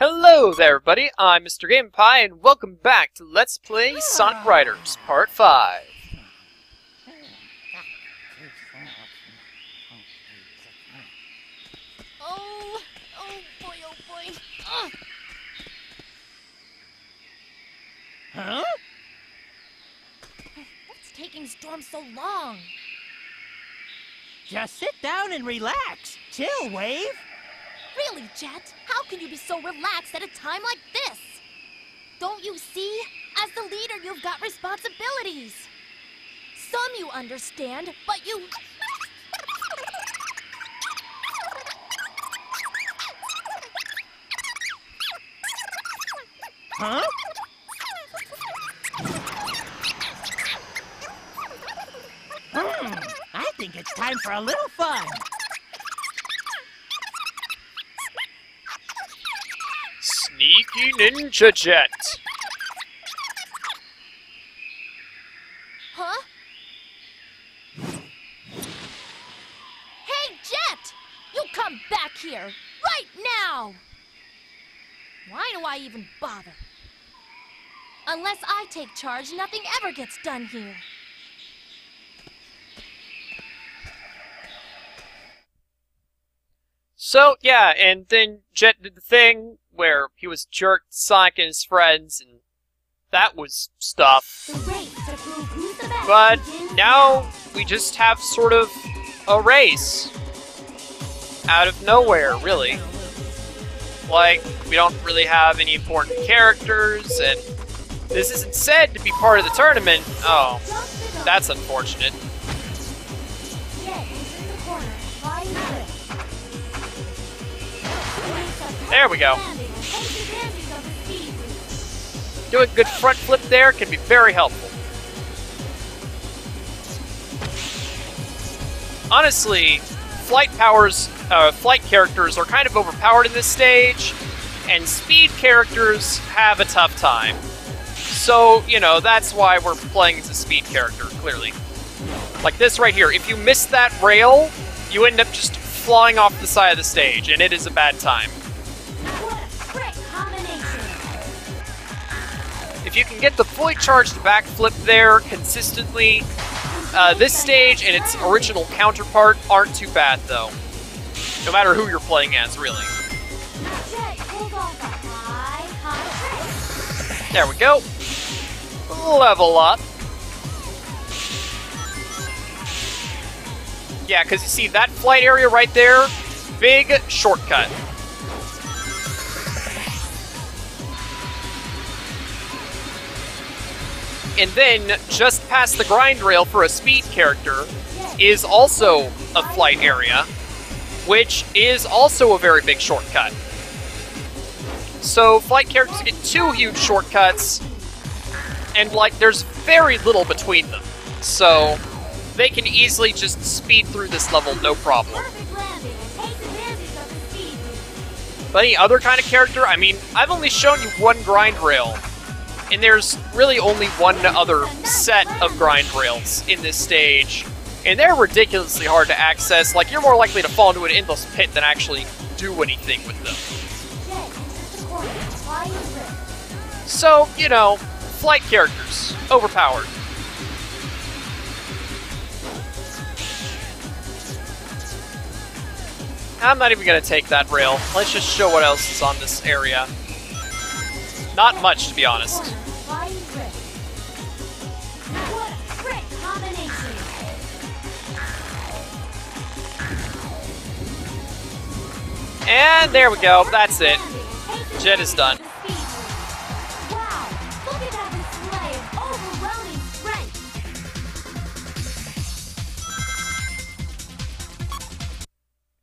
Hello there, everybody. I'm Mr. GamePie, and welcome back to Let's Play Sonic Riders Part 5. Oh boy, oh boy. Ugh. Huh? What's taking Storm so long? Just sit down and relax. Chill, Wave. Really, Jet? How can you be so relaxed at a time like this? Don't you see? As the leader, you've got responsibilities. Some you understand, but you... Huh? I think it's time for a little fun. Sneaky Ninja Jet. Huh? Hey, Jet! You come back here, right now! Why do I even bother? Unless I take charge, nothing ever gets done here. So, yeah, and then Jet did the thing where he was jerked Sonic and his friends, and that was stuff. But now we just have sort of a race. Out of nowhere, really. Like, we don't really have any important characters, and this isn't said to be part of the tournament. Oh, that's unfortunate. There we go. Doing a good front flip there can be very helpful. Honestly, flight characters are kind of overpowered in this stage, and speed characters have a tough time. So, you know, that's why we're playing as a speed character, clearly. Like this right here, if you miss that rail, you end up just flying off the side of the stage, and it is a bad time. If you can get the fully charged backflip there consistently, this stage and its original counterpart aren't too bad, though. No matter who you're playing as, really. There we go. Level up. Yeah, because you see that flight area right there? Big shortcut. And then, just past the grind rail for a speed character is also a flight area, which is also a very big shortcut. So, flight characters get two huge shortcuts, and, like, there's very little between them. So, they can easily just speed through this level, no problem. But any other kind of character, I mean, I've only shown you one grind rail. And there's really only one other set of grind rails in this stage. And they're ridiculously hard to access. Like, you're more likely to fall into an endless pit than actually do anything with them. So, you know, flight characters. Overpowered. I'm not even going to take that rail. Let's just show what else is on this area. Not much, to be honest. And there we go, that's it. Jet is done.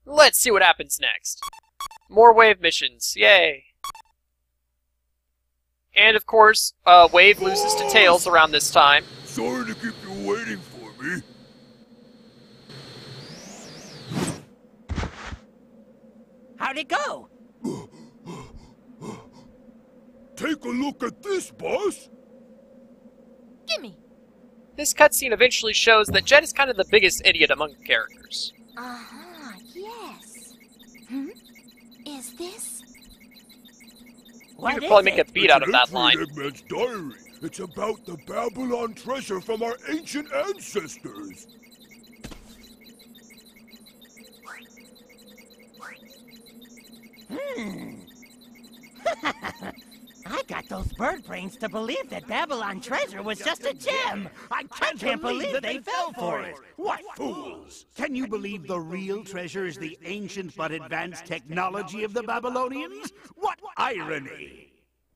Let's see what happens next. More Wave missions, yay. And of course, Wave loses to Tails around this time. Sorry to keep you waiting for me. How'd it go? Take a look at this, boss. Gimme. This cutscene eventually shows that Jet is kind of the biggest idiot among the characters. Yes. Is this? What could is probably make it? a beat out of It's that an line. entry in Eggman's diary. It's about the Babylon treasure from our ancient ancestors. I got those bird brains to believe that Babylon treasure was just a gem. I can't believe that they fell for it. What fools! Can you believe the real treasure is the ancient but advanced technology of the Babylonians? What irony!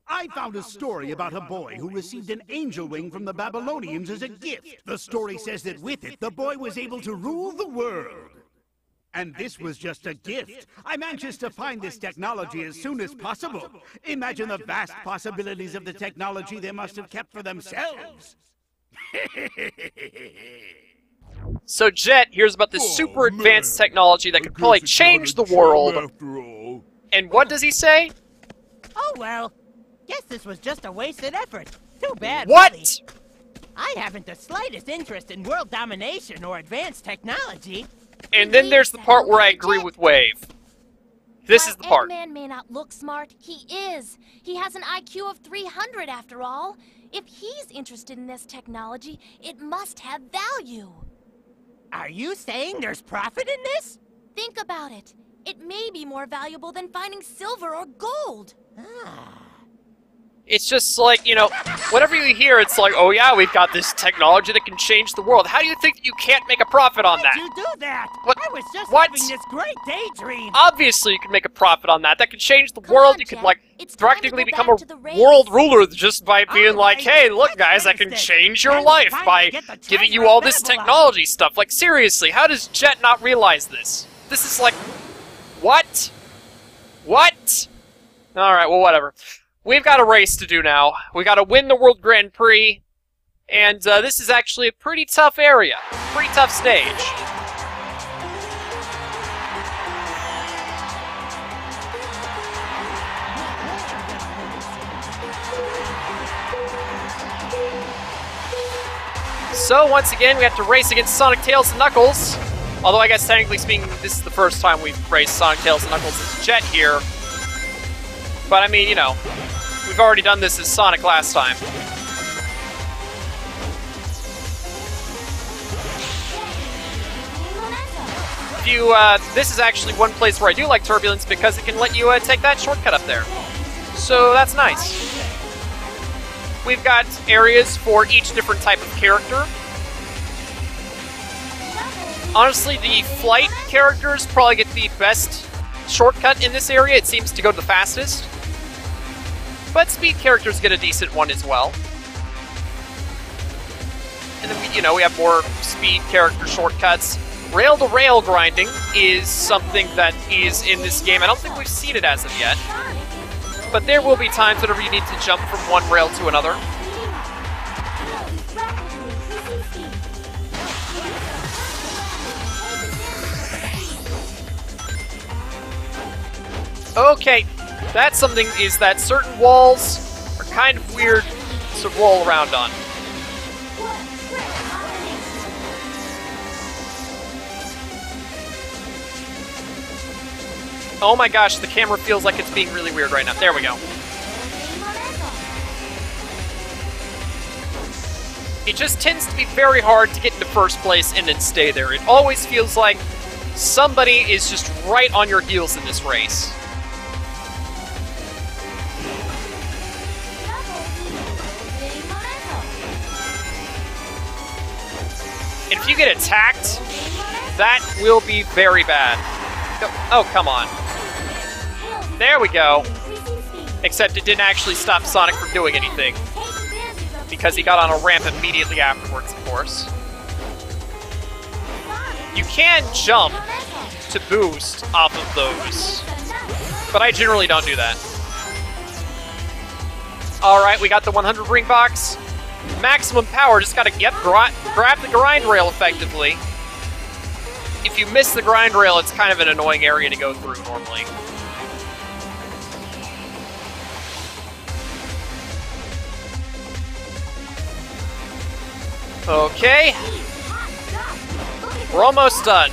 I found a story about a boy who received an angel wing from the Babylonians as a gift. The story says that with it, the boy was able to rule the world. And this was just a gift. I'm anxious to find this technology as soon as possible. Imagine the vast possibilities of the technology they must have kept for themselves. So Jet hears about this super man. advanced technology that I could guess probably it's change the not a gem world. after all. And what does he say? Oh well, guess this was just a wasted effort. Too bad. What? Really. I haven't the slightest interest in world domination or advanced technology. And then there's the part where I agree with Wave. This is the part. Eggman may not look smart, he is. He has an IQ of 300 after all. If he's interested in this technology, it must have value. Are you saying there's profit in this? Think about it. It may be more valuable than finding silver or gold. It's just like, you know, whenever you hear, it's like, oh yeah, we've got this technology that can change the world. How do you think you can't make a profit on Why'd that? you do that? What? I was just What? having this great daydream. Obviously, you can make a profit on that. That could change the Come world. on, You could, Jet. like, It's time to practically go become back a to the race. world ruler just by being like, Alright, hey, look, let's guys, I face can it. change your I'm life trying to by get the giving treasure you of all this Babylon. technology stuff. Like, seriously, how does Jet not realize this? This is like, what? What? Alright, well, whatever. We've got a race to do now. We gotta win the World Grand Prix. And this is actually a pretty tough area. Pretty tough stage. So, once again, we have to race against Sonic, Tails, and Knuckles. Although, I guess, technically speaking, this is the first time we've raced Sonic, Tails, and Knuckles as Jet here. But, I mean, you know, we've already done this as Sonic last time. If you, this is actually one place where I do like Turbulence because it can let you take that shortcut up there. So, that's nice. We've got areas for each different type of character. Honestly, the flight characters probably get the best shortcut in this area. It seems to go the fastest. But speed characters get a decent one as well. And then, you know, we have more speed character shortcuts. Rail-to-rail grinding is something that is in this game. I don't think we've seen it as of yet. But there will be times whenever you need to jump from one rail to another. Okay, that's something is that certain walls are kind of weird to roll around on. Oh my gosh, the camera feels like it's being really weird right now. There we go. It just tends to be very hard to get into first place and then stay there. It always feels like somebody is just right on your heels in this race. And if you get attacked, that will be very bad. Oh, come on. There we go. Except it didn't actually stop Sonic from doing anything. Because he got on a ramp immediately afterwards, of course. You can jump to boost off of those. But I generally don't do that. Alright, we got the 100 ring box. Maximum power, just gotta, yep, grab the grind rail effectively. If you miss the grind rail, it's kind of an annoying area to go through normally. Okay. We're almost done.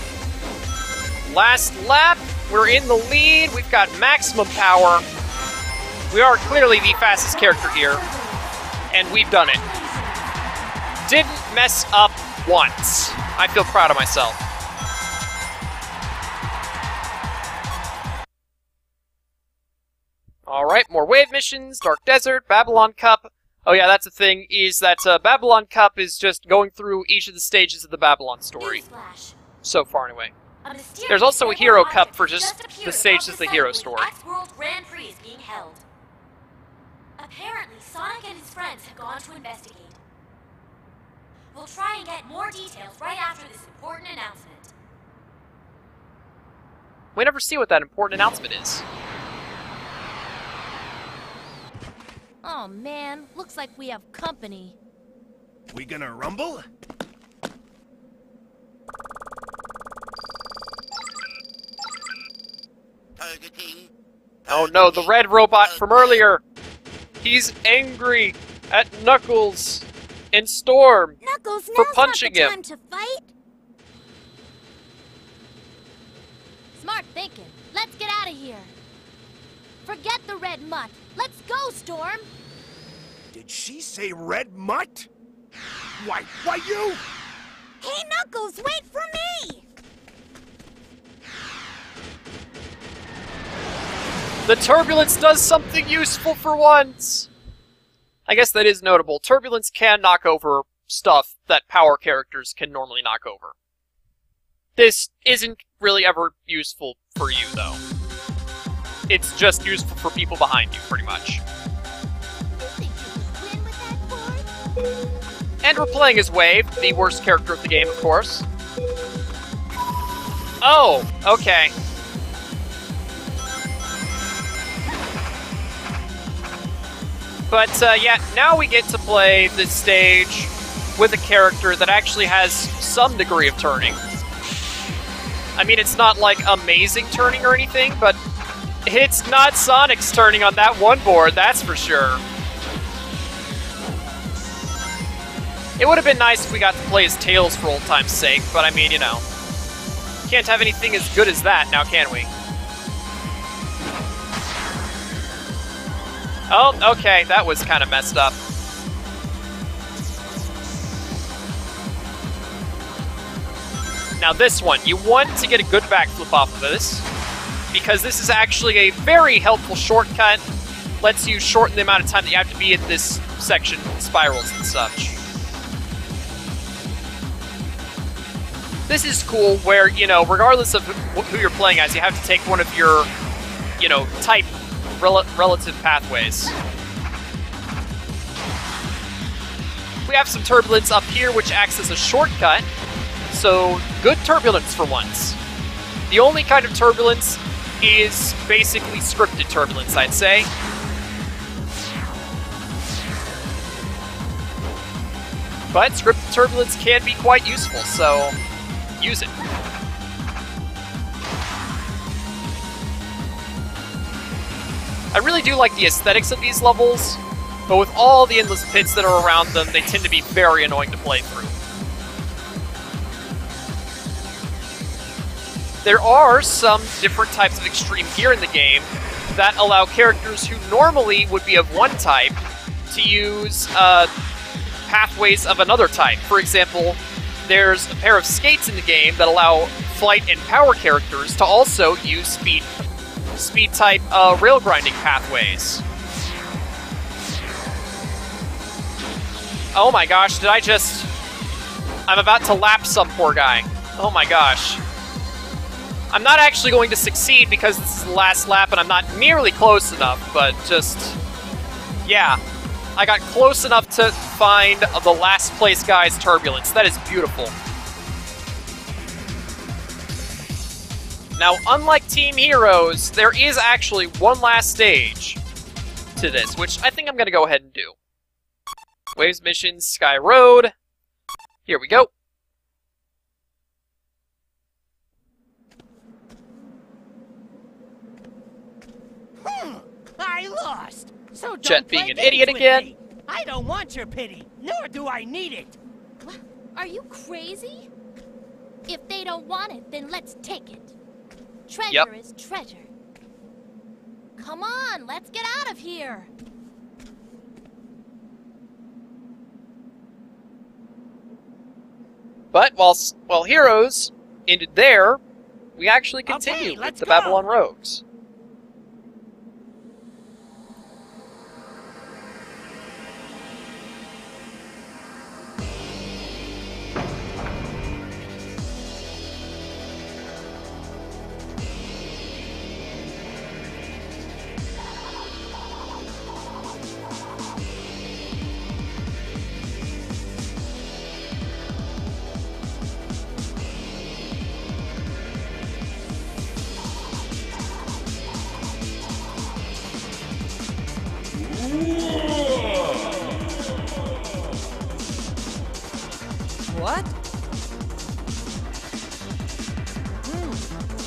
Last lap, we're in the lead, we've got maximum power. We are clearly the fastest character here, and we've done it. Didn't mess up once. I feel proud of myself. Alright, more wave missions, Dark Desert, Babylon Cup. Oh yeah, that's the thing, is that Babylon Cup is just going through each of the stages of the Babylon story. So far, anyway. There's also a Hero Cup for just the stages of the Hero story. X-World Grand Prix is being held. Apparently, Sonic and his friends have gone to investigate. We'll try and get more details right after this important announcement. We never see what that important announcement is. Oh man, looks like we have company. We gonna rumble? Targeting. Oh no, the red robot from earlier! He's angry at Knuckles and Storm Knuckles, for now's punching not the him. time to fight. Smart thinking. Let's get out of here. Forget the red mutt. Let's go, Storm. Did she say red mutt? Why you? Hey, Knuckles, wait for me! The Turbulence does something useful for once! I guess that is notable. Turbulence can knock over stuff that power characters can normally knock over. This isn't really ever useful for you, though. It's just useful for people behind you, pretty much. You think you can win with that board? And we're playing as Wave, the worst character of the game, of course. Oh, okay. But, yeah, now we get to play this stage with a character that actually has some degree of turning. I mean, it's not, like, amazing turning or anything, but it's not Sonic's turning on that one board, that's for sure. It would have been nice if we got to play as Tails for old time's sake, but I mean, you know. Can't have anything as good as that, now can we? Oh, okay, that was kind of messed up. Now this one, you want to get a good backflip off of this, because this is actually a very helpful shortcut. Lets you shorten the amount of time that you have to be in this section, spirals and such. This is cool where, you know, regardless of who you're playing as, you have to take one of your, you know, type relative pathways. We have some turbulence up here, which acts as a shortcut. So, good turbulence for once. The only kind of turbulence is basically scripted turbulence, I'd say. But scripted turbulence can be quite useful, so use it. I really do like the aesthetics of these levels, but with all the endless pits that are around them, they tend to be very annoying to play through. There are some different types of extreme gear in the game that allow characters who normally would be of one type to use pathways of another type. For example, there's a pair of skates in the game that allow flight and power characters to also use speed type rail grinding pathways. Oh my gosh, I'm about to lap some poor guy. Oh my gosh. I'm not actually going to succeed because this is the last lap and I'm not nearly close enough, but just, yeah. I got close enough to find the last place guy's turbulence. That is beautiful. Now, unlike Team Heroes, there is actually one last stage to this, which I think I'm going to go ahead and do. Waves Mission, Sky Road. Here we go. I lost. So don't Jet play being an games idiot with again. me. I don't want your pity, nor do I need it. What? Are you crazy? If they don't want it, then let's take it. Treasure is treasure. Come on, let's get out of here. But while Heroes ended there, we actually continue with the Babylon Rogues. What?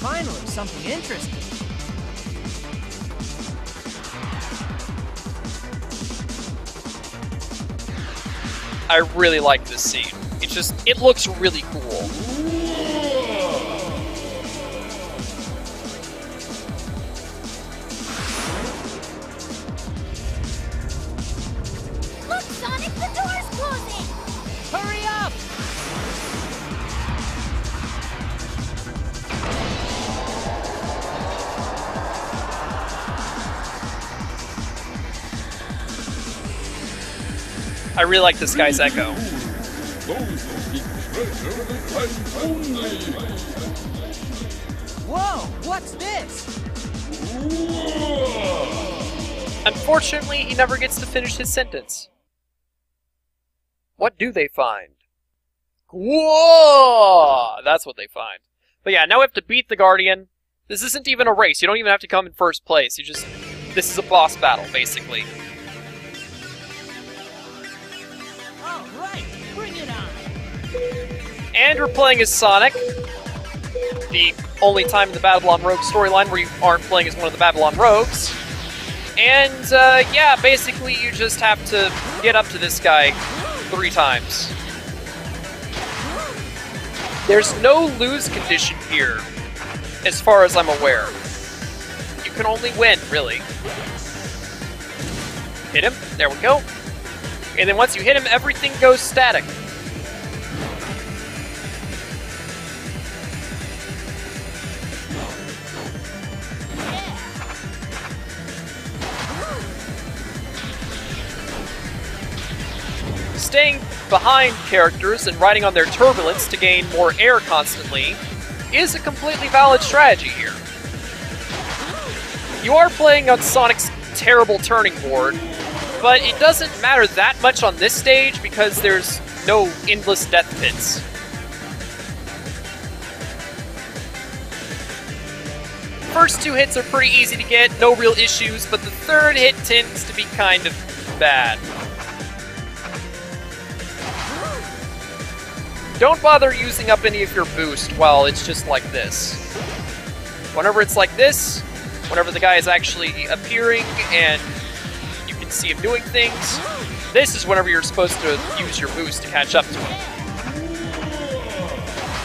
Finally, something interesting. I really like this scene. It looks really cool. Look, Sonic, the door's closing! Hurry up! I really like this guy's echo. Whoa, what's this? Unfortunately, he never gets to finish his sentence. What do they find? Whoa! That's what they find. But yeah, now we have to beat the Guardian. This isn't even a race. You don't even have to come in first place. This is a boss battle, basically. All right, bring it on. And we're playing as Sonic. The only time in the Babylon Rogue storyline where you aren't playing as one of the Babylon Rogues. And, yeah, basically you just have to get up to this guy 3 times. There's no lose condition here, as far as I'm aware. You can only win, really. Hit him. There we go. And then once you hit him, everything goes static. Staying behind characters and riding on their turbulence to gain more air constantly is a completely valid strategy here. You are playing on Sonic's terrible turning board, but it doesn't matter that much on this stage because there's no endless death pits. First 2 hits are pretty easy to get, no real issues, but the 3rd hit tends to be kind of bad. Don't bother using up any of your boost while it's just like this. Whenever it's like this, whenever the guy is actually appearing and you can see him doing things, this is whenever you're supposed to use your boost to catch up to him.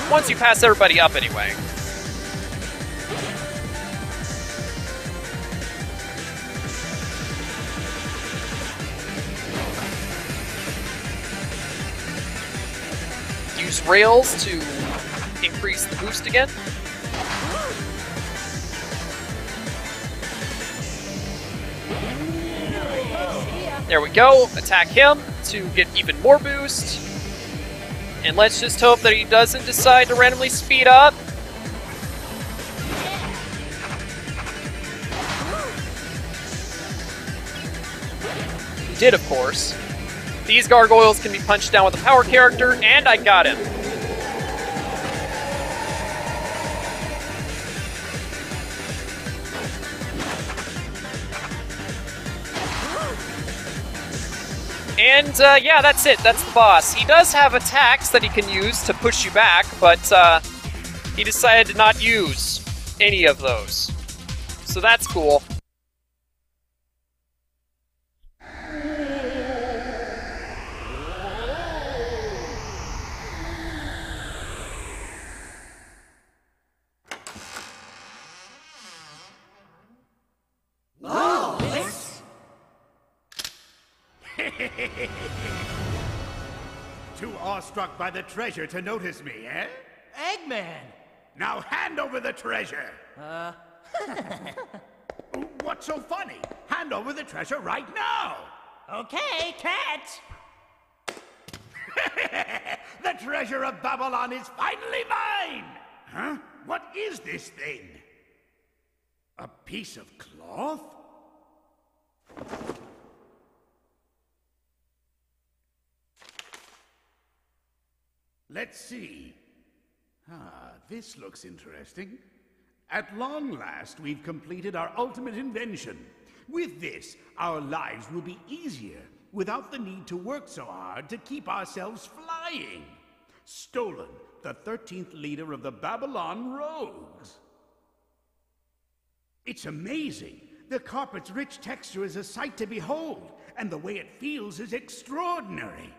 Once you pass everybody up anyway. Use rails to increase the boost again. There we go. Attack him to get even more boost. And let's just hope that he doesn't decide to randomly speed up. He did, of course. These gargoyles can be punched down with a power character, and I got him. And, yeah, that's it. That's the boss. He does have attacks that he can use to push you back, but, he decided to not use any of those. So that's cool. Too awestruck by the treasure to notice me, eh? Eggman! Now hand over the treasure! What's so funny? Hand over the treasure right now! Okay, catch! The treasure of Babylon is finally mine! Huh? What is this thing? A piece of cloth? Let's see. This looks interesting. At long last, we've completed our ultimate invention. With this, our lives will be easier, without the need to work so hard to keep ourselves flying. Stolen, the 13th leader of the Babylon Rogues. It's amazing. The carpet's rich texture is a sight to behold, and the way it feels is extraordinary.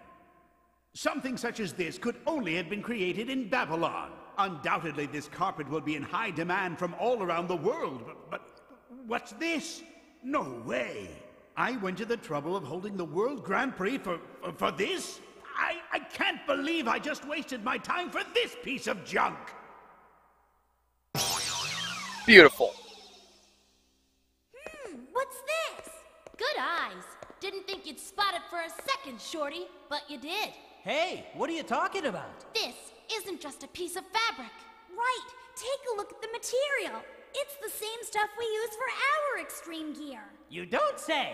Something such as this could only have been created in Babylon. Undoubtedly, this carpet will be in high demand from all around the world, but what's this? No way. I went to the trouble of holding the World Grand Prix for this? I can't believe I just wasted my time for this piece of junk. Beautiful. What's this? Good eyes. Didn't think you'd spot it for a second, Shorty, but you did. Hey, what are you talking about? This isn't just a piece of fabric. Right. Take a look at the material. It's the same stuff we use for our extreme gear. You don't say!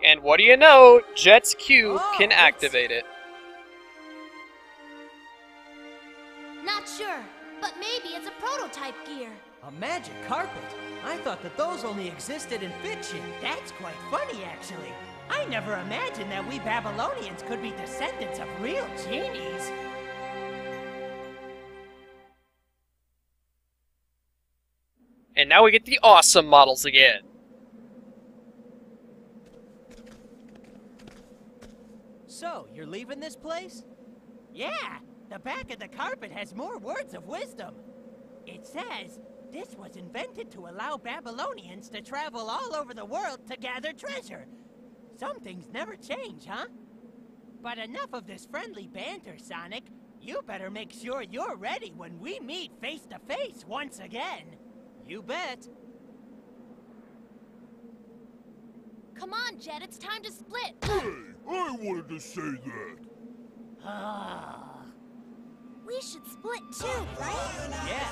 And what do you know? Jet's cube can activate it. Not sure, but maybe it's a prototype gear. A magic carpet? I thought that those only existed in fiction. That's quite funny, actually. I never imagined that we Babylonians could be descendants of real genies. And now we get the awesome models again. So, you're leaving this place? Yeah, the back of the carpet has more words of wisdom. It says, this was invented to allow Babylonians to travel all over the world to gather treasure. Some things never change, huh? But enough of this friendly banter, Sonic. You better make sure you're ready when we meet face to face once again. You bet. Come on, Jet, it's time to split. Hey, I wanted to say that. We should split too, right? Yeah.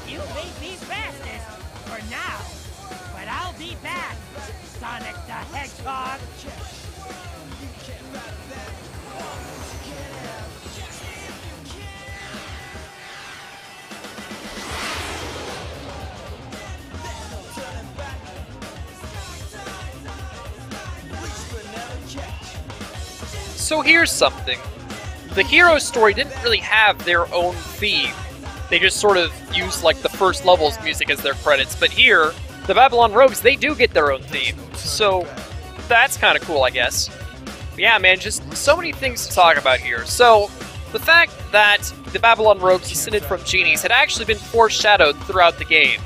You may be fastest for now, but I'll be back, Sonic the Hedgehog. So here's something. The Hero story didn't really have their own theme. They just sort of used like the first level's music as their credits. But here, the Babylon Rogues, they do get their own theme. So that's kind of cool, I guess. But yeah, man, just so many things to talk about here. So the fact that the Babylon Rogues descended from genies had actually been foreshadowed throughout the game.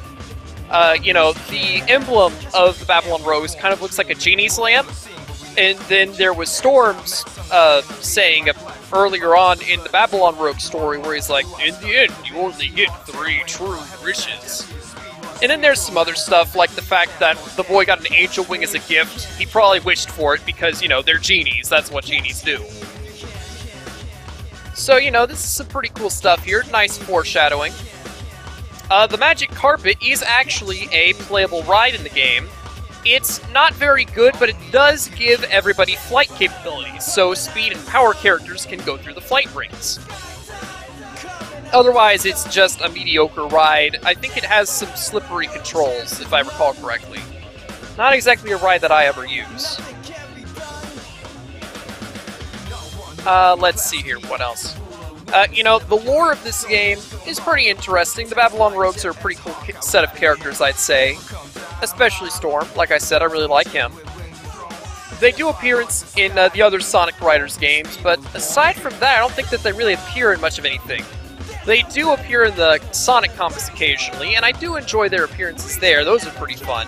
You know, the emblem of the Babylon Rogues kind of looks like a genie's lamp. And then there was Storms saying earlier on in the Babylon Rogue story where he's like, in the end, you only get 3 true wishes. And then there's some other stuff, like the fact that the boy got an angel wing as a gift. He probably wished for it because, you know, they're genies. That's what genies do. So, you know, this is some pretty cool stuff here. Nice foreshadowing. The magic carpet is actually a playable ride in the game. It's not very good, but it does give everybody flight capabilities, so speed and power characters can go through the flight rings. Otherwise, it's just a mediocre ride. I think it has some slippery controls, if I recall correctly. Not exactly a ride that I ever use. Let's see here, what else? You know, the lore of this game is pretty interesting. The Babylon Rogues are a pretty cool set of characters, I'd say. Especially Storm. Like I said, I really like him. They do appear in the other Sonic Riders games, but aside from that, I don't think that they really appear in much of anything. They do appear in the Sonic comics occasionally, and I do enjoy their appearances there. Those are pretty fun.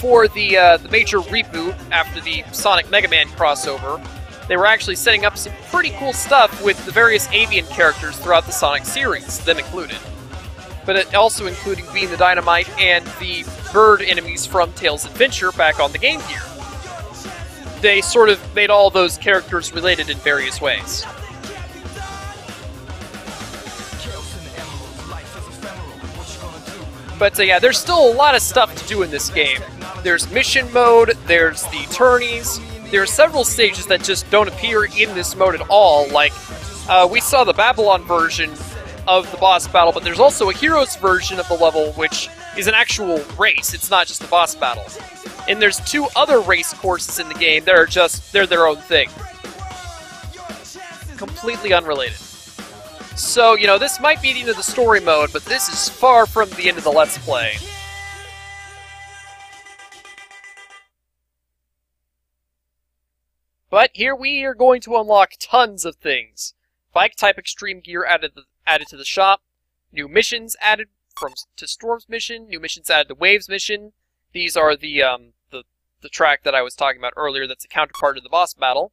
For the major reboot after the Sonic Mega Man crossover, they were actually setting up some pretty cool stuff with the various avian characters throughout the Sonic series, them included. But it also including Beam the Dynamite and the bird enemies from Tails' Adventure back on the Game Gear. They sort of made all those characters related in various ways. But yeah, there's still a lot of stuff to do in this game. There's mission mode, there's the tourneys, there are several stages that just don't appear in this mode at all, like we saw the Babylon version of the boss battle, but there's also a Heroes version of the level, which is an actual race, it's not just a boss battle. And there's 2 other race courses in the game that are they're their own thing. Completely unrelated. So, you know, this might be the end of the story mode, but this is far from the end of the Let's Play. But here we are going to unlock tons of things. Bike-type extreme gear added to the shop, new missions added to Storm's mission, new missions added to Wave's mission. These are the track that I was talking about earlier that's a counterpart to the boss battle.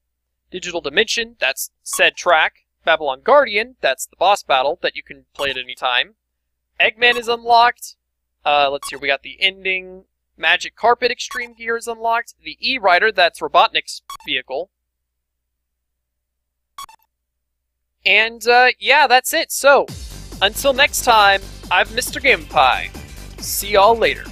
Digital Dimension, that's said track. Babylon Guardian, that's the boss battle that you can play at any time. Eggman is unlocked. Let's see, we got the ending. Magic Carpet Extreme Gear is unlocked. The E-Rider, that's Robotnik's vehicle. And, yeah, that's it. So, until next time, I'm Mr. Gamepie. See y'all later.